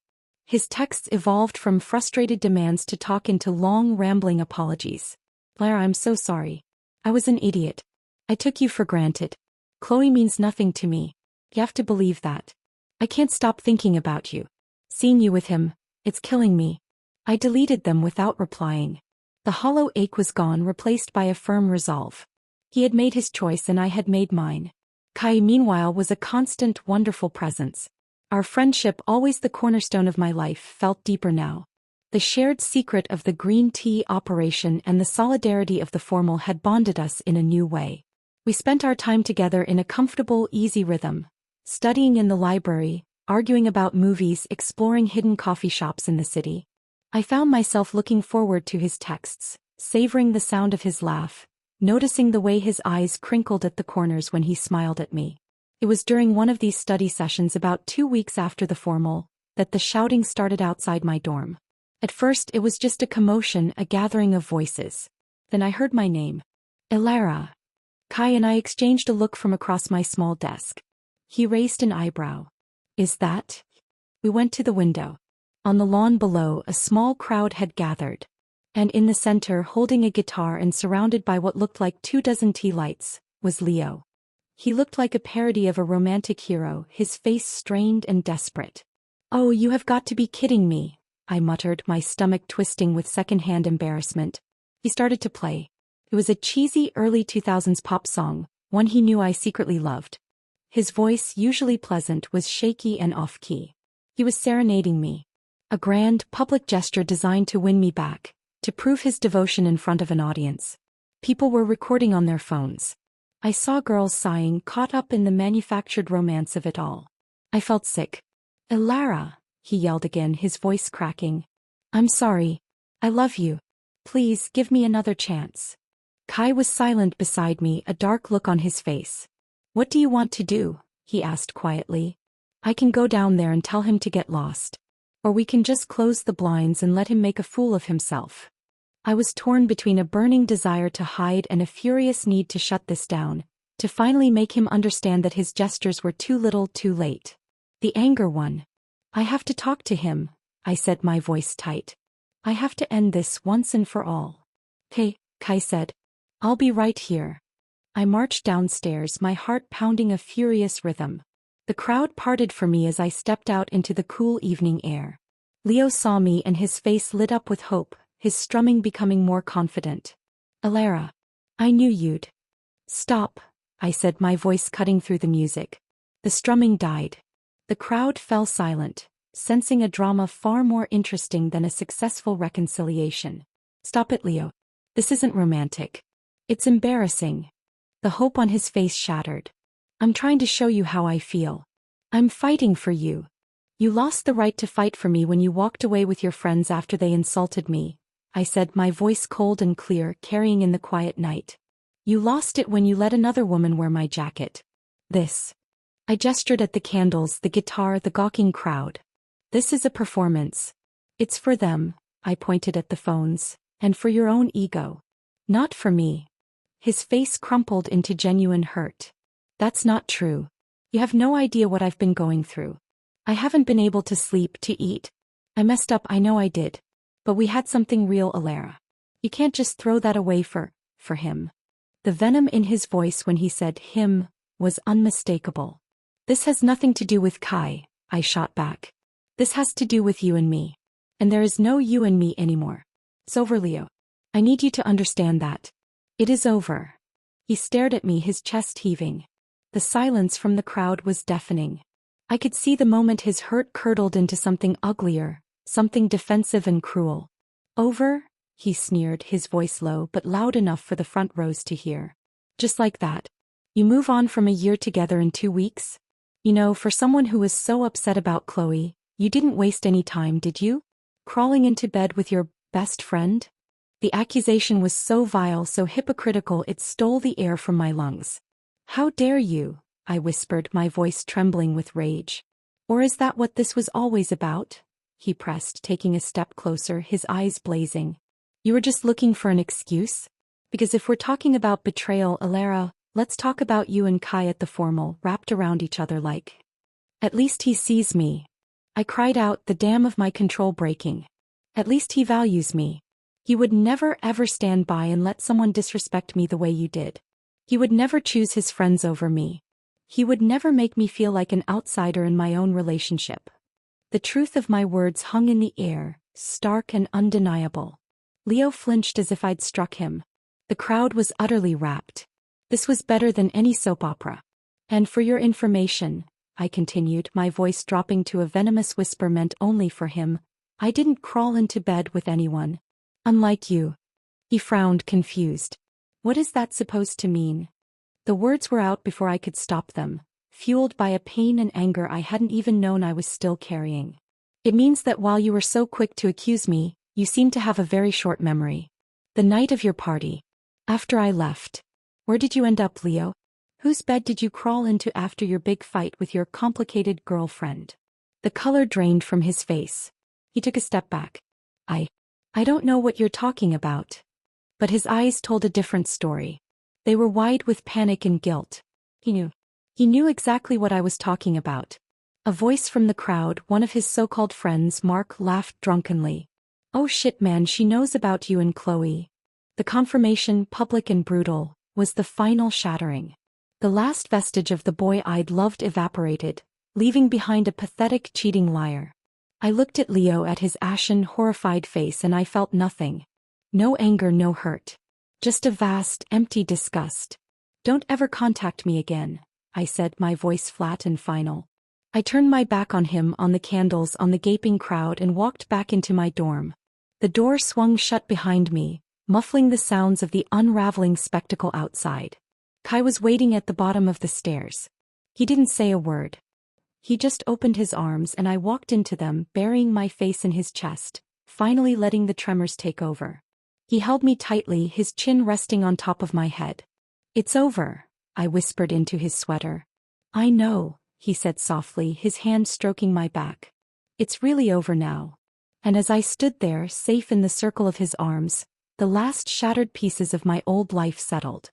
His texts evolved from frustrated demands to talk into long, rambling apologies. "Lara, I'm so sorry. I was an idiot. I took you for granted. Chloe means nothing to me. You have to believe that. I can't stop thinking about you. Seeing you with him, it's killing me." I deleted them without replying. The hollow ache was gone, replaced by a firm resolve. He had made his choice and I had made mine. Kai, meanwhile, was a constant, wonderful presence. Our friendship, always the cornerstone of my life, felt deeper now. The shared secret of the green tea operation and the solidarity of the formal had bonded us in a new way. We spent our time together in a comfortable, easy rhythm, studying in the library, arguing about movies, exploring hidden coffee shops in the city. I found myself looking forward to his texts, savoring the sound of his laugh, noticing the way his eyes crinkled at the corners when he smiled at me. It was during one of these study sessions about 2 weeks after the formal that the shouting started outside my dorm. At first it was just a commotion, a gathering of voices. Then I heard my name. "Alara." Kai and I exchanged a look from across my small desk. He raised an eyebrow. "Is that?" We went to the window. On the lawn below, a small crowd had gathered. And in the center, holding a guitar and surrounded by what looked like 24 tea lights, was Leo. He looked like a parody of a romantic hero, his face strained and desperate. "Oh, you have got to be kidding me," I muttered, my stomach twisting with secondhand embarrassment. He started to play. It was a cheesy early 2000s pop song, one he knew I secretly loved. His voice, usually pleasant, was shaky and off-key. He was serenading me. A grand, public gesture designed to win me back, to prove his devotion in front of an audience. People were recording on their phones. I saw girls sighing, caught up in the manufactured romance of it all. I felt sick. "Alara," he yelled again, his voice cracking. "I'm sorry. I love you. Please, give me another chance." Kai was silent beside me, a dark look on his face. "What do you want to do?" he asked quietly. "I can go down there and tell him to get lost. Or we can just close the blinds and let him make a fool of himself." I was torn between a burning desire to hide and a furious need to shut this down, to finally make him understand that his gestures were too little too late. The anger won. "I have to talk to him," I said, my voice tight. "I have to end this once and for all." "Hey," Kai said. "I'll be right here." I marched downstairs, my heart pounding a furious rhythm. The crowd parted for me as I stepped out into the cool evening air. Leo saw me and his face lit up with hope, his strumming becoming more confident. "Alara, I knew you'd." "Stop," I said, my voice cutting through the music. The strumming died. The crowd fell silent, sensing a drama far more interesting than a successful reconciliation. "Stop it, Leo. This isn't romantic. It's embarrassing." The hope on his face shattered. "I'm trying to show you how I feel. I'm fighting for you. You lost the right to fight for me when you walked away with your friends after they insulted me," I said, my voice cold and clear, carrying in the quiet night. You lost it when you let another woman wear my jacket. This. I gestured at the candles, the guitar, the gawking crowd. This is a performance. It's for them, I pointed at the phones, and for your own ego. Not for me. His face crumpled into genuine hurt. That's not true. You have no idea what I've been going through. I haven't been able to sleep, to eat. I messed up, I know I did. But we had something real, Alara. You can't just throw that away for him. The venom in his voice when he said him was unmistakable. This has nothing to do with Kai, I shot back. This has to do with you and me. And there is no you and me anymore. It's over, Leo. I need you to understand that. It is over. He stared at me, his chest heaving. The silence from the crowd was deafening. I could see the moment his hurt curdled into something uglier, something defensive and cruel. Over? He sneered, his voice low but loud enough for the front rows to hear. Just like that. You move on from a year together in 2 weeks? You know, for someone who was so upset about Chloe, you didn't waste any time, did you? Crawling into bed with your best friend? The accusation was so vile, so hypocritical, it stole the air from my lungs. How dare you? I whispered, my voice trembling with rage. Or is that what this was always about? He pressed, taking a step closer, his eyes blazing. You were just looking for an excuse? Because if we're talking about betrayal, Alara, let's talk about you and Kai at the formal, wrapped around each other like. At least he sees me. I cried out, the dam of my control breaking. At least he values me. He would never ever stand by and let someone disrespect me the way you did. He would never choose his friends over me. He would never make me feel like an outsider in my own relationship. The truth of my words hung in the air, stark and undeniable. Leo flinched as if I'd struck him. The crowd was utterly rapt. This was better than any soap opera. And for your information, I continued, my voice dropping to a venomous whisper meant only for him, I didn't crawl into bed with anyone. Unlike you. He frowned, confused. What is that supposed to mean? The words were out before I could stop them, fueled by a pain and anger I hadn't even known I was still carrying. It means that while you were so quick to accuse me, you seem to have a very short memory. The night of your party. After I left. Where did you end up, Leo? Whose bed did you crawl into after your big fight with your complicated girlfriend? The color drained from his face. He took a step back. I don't know what you're talking about. But his eyes told a different story. They were wide with panic and guilt. He knew. He knew exactly what I was talking about. A voice from the crowd, one of his so-called friends, Mark, laughed drunkenly. Oh shit man, she knows about you and Chloe. The confirmation, public and brutal, was the final shattering. The last vestige of the boy I'd loved evaporated, leaving behind a pathetic, cheating liar. I looked at Leo, at his ashen, horrified face, and I felt nothing. No anger, no hurt. Just a vast, empty disgust. Don't ever contact me again, I said, my voice flat and final. I turned my back on him, on the candles, on the gaping crowd, and walked back into my dorm. The door swung shut behind me, muffling the sounds of the unraveling spectacle outside. Kai was waiting at the bottom of the stairs. He didn't say a word. He just opened his arms and I walked into them, burying my face in his chest, finally letting the tremors take over. He held me tightly, his chin resting on top of my head. It's over, I whispered into his sweater. I know, he said softly, his hand stroking my back. It's really over now. And as I stood there, safe in the circle of his arms, the last shattered pieces of my old life settled.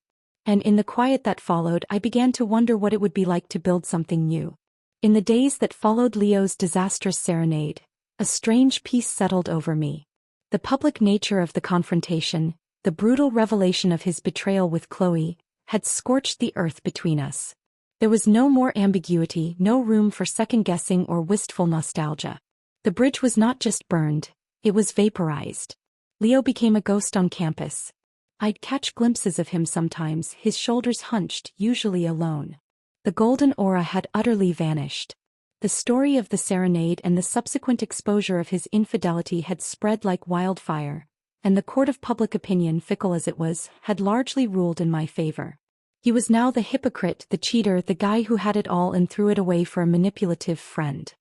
And in the quiet that followed, I began to wonder what it would be like to build something new. In the days that followed Leo's disastrous serenade, a strange peace settled over me. The public nature of the confrontation, the brutal revelation of his betrayal with Chloe, had scorched the earth between us. There was no more ambiguity, no room for second-guessing or wistful nostalgia. The bridge was not just burned, it was vaporized. Leo became a ghost on campus. I'd catch glimpses of him sometimes, his shoulders hunched, usually alone. The golden aura had utterly vanished. The story of the serenade and the subsequent exposure of his infidelity had spread like wildfire, and the court of public opinion, fickle as it was, had largely ruled in my favor. He was now the hypocrite, the cheater, the guy who had it all and threw it away for a manipulative friend.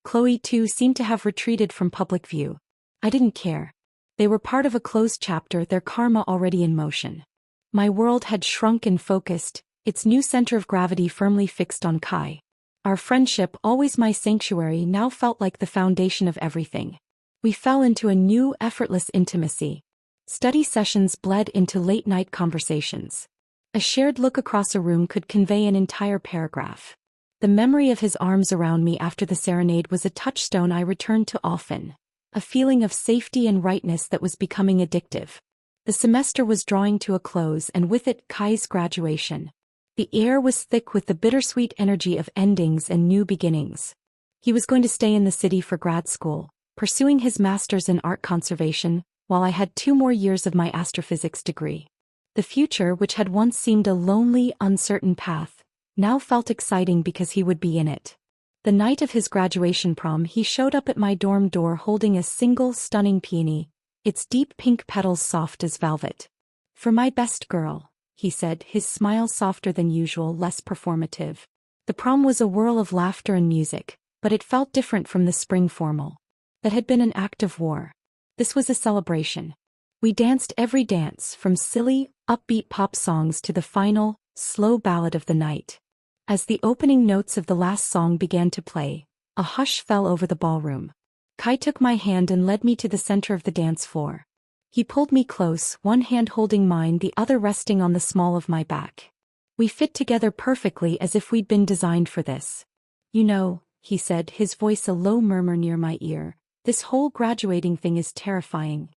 Chloe, too, seemed to have retreated from public view. I didn't care. They were part of a closed chapter, their karma already in motion. My world had shrunk and focused, its new center of gravity firmly fixed on Kai. Our friendship, always my sanctuary, now felt like the foundation of everything. We fell into a new, effortless intimacy. Study sessions bled into late-night conversations. A shared look across a room could convey an entire paragraph. The memory of his arms around me after the serenade was a touchstone I returned to often, a feeling of safety and rightness that was becoming addictive. The semester was drawing to a close, and with it Kai's graduation. The air was thick with the bittersweet energy of endings and new beginnings. He was going to stay in the city for grad school, pursuing his master's in art conservation, while I had 2 more years of my astrophysics degree. The future, which had once seemed a lonely, uncertain path, now felt exciting because he would be in it. The night of his graduation prom, he showed up at my dorm door holding a single stunning peony, its deep pink petals soft as velvet. "For my best girl," he said, his smile softer than usual, less performative. The prom was a whirl of laughter and music, but it felt different from the spring formal. That had been an act of war. This was a celebration. We danced every dance, from silly, upbeat pop songs to the final, slow ballad of the night. As the opening notes of the last song began to play, a hush fell over the ballroom. Kai took my hand and led me to the center of the dance floor. He pulled me close, one hand holding mine, the other resting on the small of my back. We fit together perfectly, as if we'd been designed for this. "You know," he said, his voice a low murmur near my ear, "this whole graduating thing is terrifying."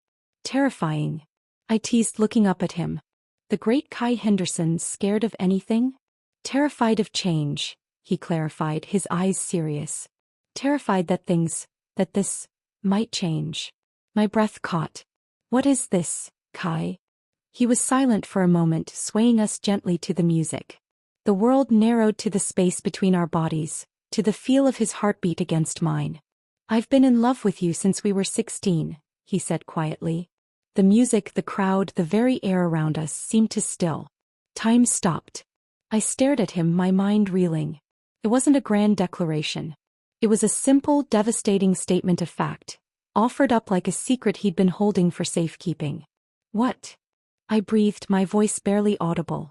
"Terrifying?" I teased, looking up at him. The great Kai Henderson, scared of anything? "Terrified of change," he clarified, his eyes serious. "Terrified that this, might change." My breath caught. "What is this, Kai?" He was silent for a moment, swaying us gently to the music. The world narrowed to the space between our bodies, to the feel of his heartbeat against mine. "I've been in love with you since we were 16, he said quietly. The music, the crowd, the very air around us seemed to still. Time stopped. I stared at him, my mind reeling. It wasn't a grand declaration. It was a simple, devastating statement of fact, offered up like a secret he'd been holding for safekeeping. "What?" I breathed, my voice barely audible.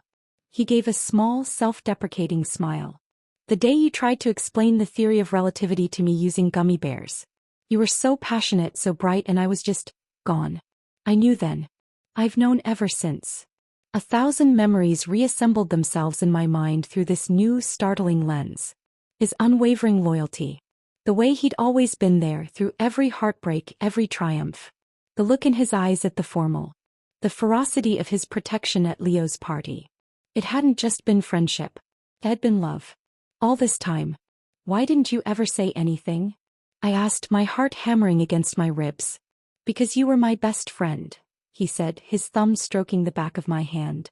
He gave a small, self-deprecating smile. "The day you tried to explain the theory of relativity to me using gummy bears. You were so passionate, so bright, and I was just gone. I knew then. I've known ever since." 1,000 memories reassembled themselves in my mind through this new, startling lens. His unwavering loyalty. The way he'd always been there, through every heartbreak, every triumph. The look in his eyes at the formal. The ferocity of his protection at Leo's party. It hadn't just been friendship. It had been love. All this time. "Why didn't you ever say anything?" I asked, my heart hammering against my ribs. "Because you were my best friend," he said, his thumb stroking the back of my hand.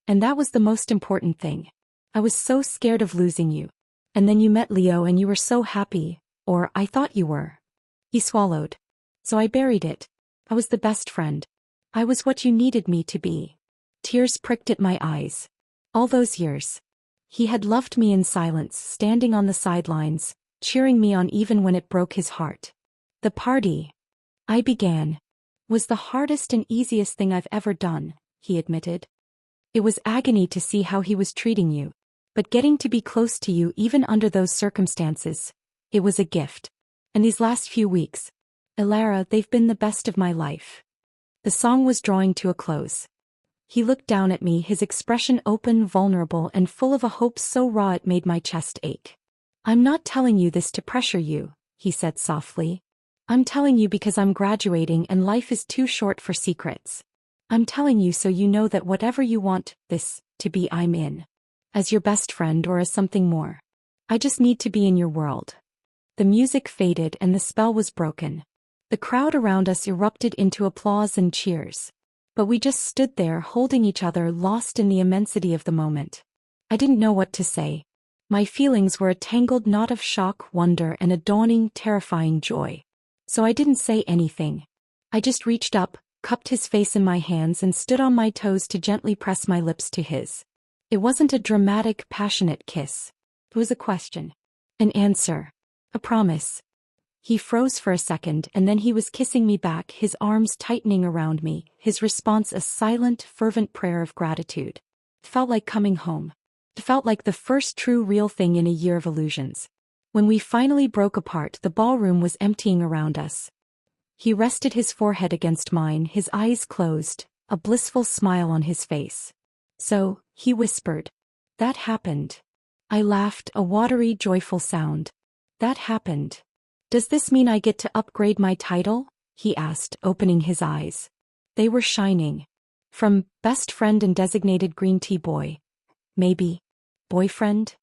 "And that was the most important thing. I was so scared of losing you. And then you met Leo and you were so happy, or I thought you were." He swallowed. "So I buried it. I was the best friend. I was what you needed me to be." Tears pricked at my eyes. All those years. He had loved me in silence, standing on the sidelines, cheering me on even when it broke his heart. "The party," I began, "was the hardest and easiest thing I've ever done," he admitted. "It was agony to see how he was treating you. But getting to be close to you even under those circumstances, it was a gift. And these last few weeks, Elara, they've been the best of my life." The song was drawing to a close. He looked down at me, his expression open, vulnerable, and full of a hope so raw it made my chest ache. "I'm not telling you this to pressure you," he said softly. "I'm telling you because I'm graduating and life is too short for secrets. I'm telling you so you know that whatever you want this to be, I'm in. As your best friend or as something more. I just need to be in your world." The music faded and the spell was broken. The crowd around us erupted into applause and cheers. But we just stood there holding each other, lost in the immensity of the moment. I didn't know what to say. My feelings were a tangled knot of shock, wonder, and a dawning, terrifying joy. So I didn't say anything. I just reached up, cupped his face in my hands, and stood on my toes to gently press my lips to his. It wasn't a dramatic, passionate kiss. It was a question. An answer. A promise. He froze for a second and then he was kissing me back, his arms tightening around me, his response a silent, fervent prayer of gratitude. It felt like coming home. It felt like the first true real thing in a year of illusions. When we finally broke apart, the ballroom was emptying around us. He rested his forehead against mine, his eyes closed, a blissful smile on his face. "So," he whispered. "That happened." I laughed, a watery, joyful sound. "That happened. Does this mean I get to upgrade my title?" he asked, opening his eyes. They were shining. From best friend and designated green tea boy. Maybe boyfriend?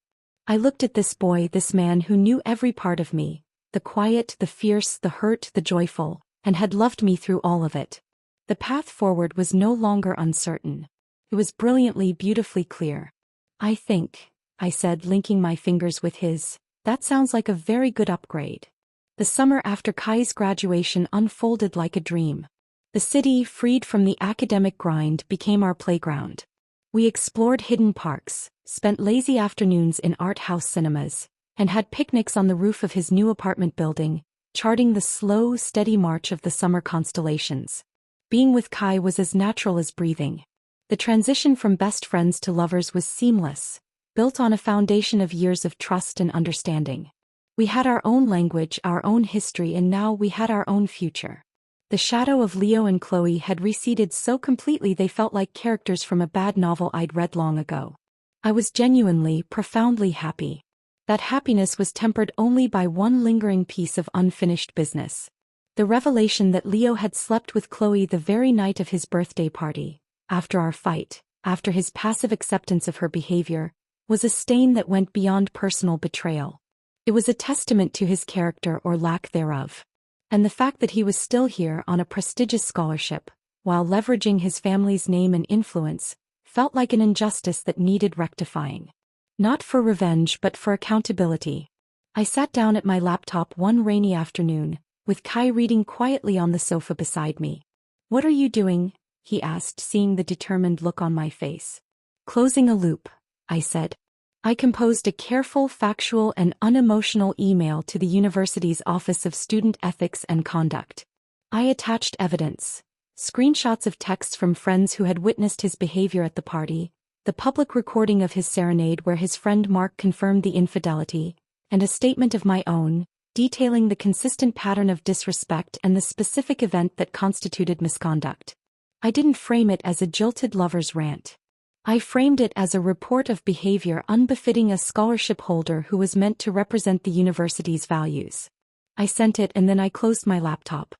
I looked at this boy, this man who knew every part of me, the quiet, the fierce, the hurt, the joyful, and had loved me through all of it. The path forward was no longer uncertain. It was brilliantly, beautifully clear. "I think," I said, linking my fingers with his, "that sounds like a very good upgrade." The summer after Kai's graduation unfolded like a dream. The city, freed from the academic grind, became our playground. We explored hidden parks, spent lazy afternoons in art house cinemas, and had picnics on the roof of his new apartment building, charting the slow, steady march of the summer constellations. Being with Kai was as natural as breathing. The transition from best friends to lovers was seamless, built on a foundation of years of trust and understanding. We had our own language, our own history, and now we had our own future. The shadow of Leo and Chloe had receded so completely they felt like characters from a bad novel I'd read long ago. I was genuinely, profoundly happy. That happiness was tempered only by one lingering piece of unfinished business. The revelation that Leo had slept with Chloe the very night of his birthday party, after our fight, after his passive acceptance of her behavior, was a stain that went beyond personal betrayal. It was a testament to his character or lack thereof. And the fact that he was still here on a prestigious scholarship, while leveraging his family's name and influence, felt like an injustice that needed rectifying. Not for revenge but for accountability. I sat down at my laptop one rainy afternoon, with Kai reading quietly on the sofa beside me. "What are you doing?" he asked, seeing the determined look on my face. "Closing a loop," I said. I composed a careful, factual, and unemotional email to the university's Office of Student Ethics and Conduct. I attached evidence, screenshots of texts from friends who had witnessed his behavior at the party, the public recording of his serenade where his friend Mark confirmed the infidelity, and a statement of my own, detailing the consistent pattern of disrespect and the specific event that constituted misconduct. I didn't frame it as a jilted lover's rant. I framed it as a report of behavior unbefitting a scholarship holder who was meant to represent the university's values. I sent it and then I closed my laptop.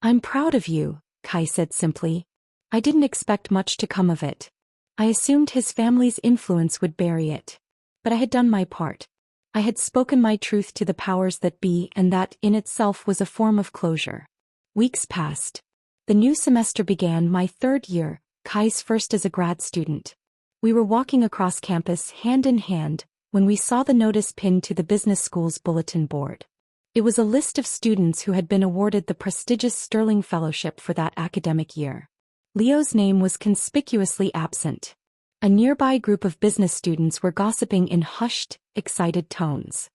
"I'm proud of you," Kai said simply. I didn't expect much to come of it. I assumed his family's influence would bury it. But I had done my part. I had spoken my truth to the powers that be, and that in itself was a form of closure. Weeks passed. The new semester began, my third year, Kai's first as a grad student. We were walking across campus hand in hand when we saw the notice pinned to the business school's bulletin board. It was a list of students who had been awarded the prestigious Sterling Fellowship for that academic year. Leo's name was conspicuously absent. A nearby group of business students were gossiping in hushed, excited tones.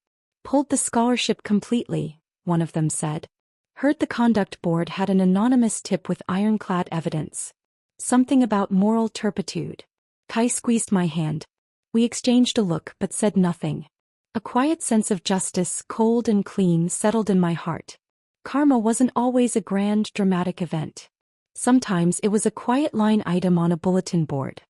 "Pulled the scholarship completely," one of them said. "Heard the conduct board had an anonymous tip with ironclad evidence. Something about moral turpitude." Kai squeezed my hand. We exchanged a look but said nothing. A quiet sense of justice, cold and clean, settled in my heart. Karma wasn't always a grand, dramatic event. Sometimes it was a quiet line item on a bulletin board.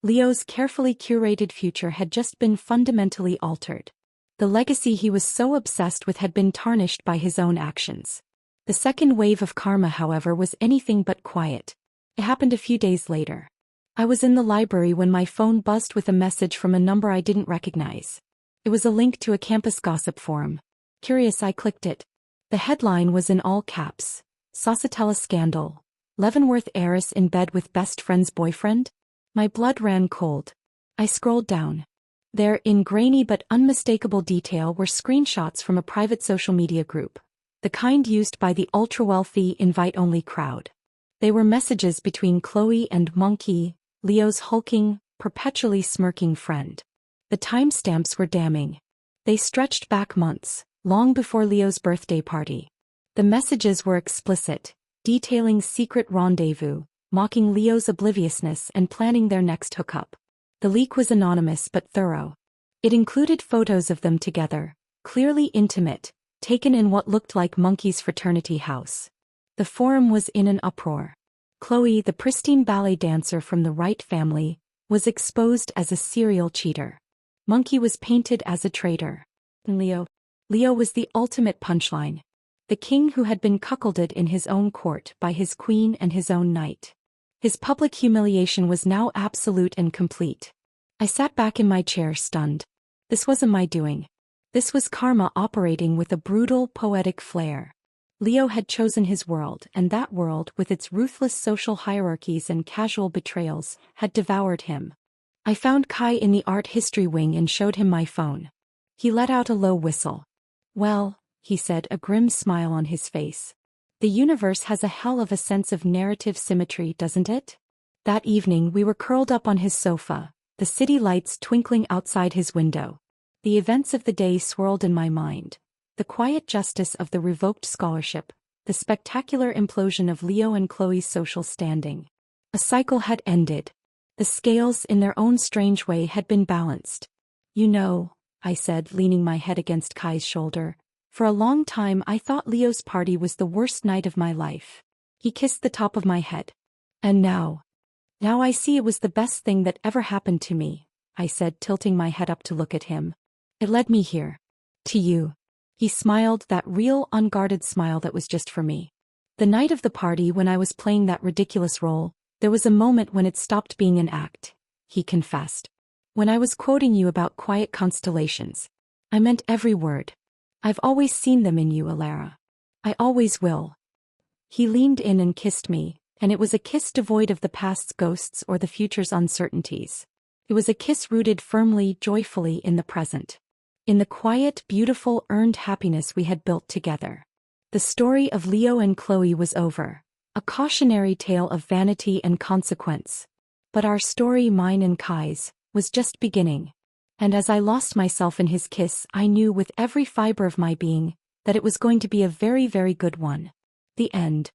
Leo's carefully curated future had just been fundamentally altered. The legacy he was so obsessed with had been tarnished by his own actions. The second wave of karma, however, was anything but quiet. It happened a few days later. I was in the library when my phone buzzed with a message from a number I didn't recognize. It was a link to a campus gossip forum. Curious, I clicked it. The headline was in all caps: "Saucitella Scandal. Leavenworth heiress in bed with best friend's boyfriend?" My blood ran cold. I scrolled down. There, in grainy but unmistakable detail, were screenshots from a private social media group, the kind used by the ultra-wealthy, invite-only crowd. They were messages between Chloe and Monkey, Leo's hulking, perpetually smirking friend. The timestamps were damning. They stretched back months, long before Leo's birthday party. The messages were explicit, detailing secret rendezvous, mocking Leo's obliviousness and planning their next hookup. The leak was anonymous but thorough. It included photos of them together, clearly intimate, taken in what looked like Monkey's fraternity house. The forum was in an uproar. Chloe, the pristine ballet dancer from the Wright family, was exposed as a serial cheater. Monkey was painted as a traitor. And Leo was the ultimate punchline. The king who had been cuckolded in his own court by his queen and his own knight. His public humiliation was now absolute and complete. I sat back in my chair stunned. This wasn't my doing. This was karma operating with a brutal, poetic flair. Leo had chosen his world, and that world, with its ruthless social hierarchies and casual betrayals, had devoured him. I found Kai in the art history wing and showed him my phone. He let out a low whistle. Well, he said, a grim smile on his face. The universe has a hell of a sense of narrative symmetry, doesn't it? That evening we were curled up on his sofa, the city lights twinkling outside his window. The events of the day swirled in my mind. The quiet justice of the revoked scholarship, the spectacular implosion of Leo and Chloe's social standing. A cycle had ended. The scales, in their own strange way, had been balanced. You know, I said, leaning my head against Kai's shoulder, for a long time I thought Leo's party was the worst night of my life. He kissed the top of my head. And now I see it was the best thing that ever happened to me, I said, tilting my head up to look at him. It led me here. To you. He smiled, that real, unguarded smile that was just for me. The night of the party, when I was playing that ridiculous role, there was a moment when it stopped being an act, he confessed. When I was quoting you about quiet constellations. I meant every word. I've always seen them in you, Alara. I always will. He leaned in and kissed me, and it was a kiss devoid of the past's ghosts or the future's uncertainties. It was a kiss rooted firmly, joyfully in the present. In the quiet, beautiful, earned happiness we had built together. The story of Leo and Chloe was over, a cautionary tale of vanity and consequence. But our story, mine and Kai's, was just beginning. And as I lost myself in his kiss, I knew with every fiber of my being that it was going to be a very, very good one. The end.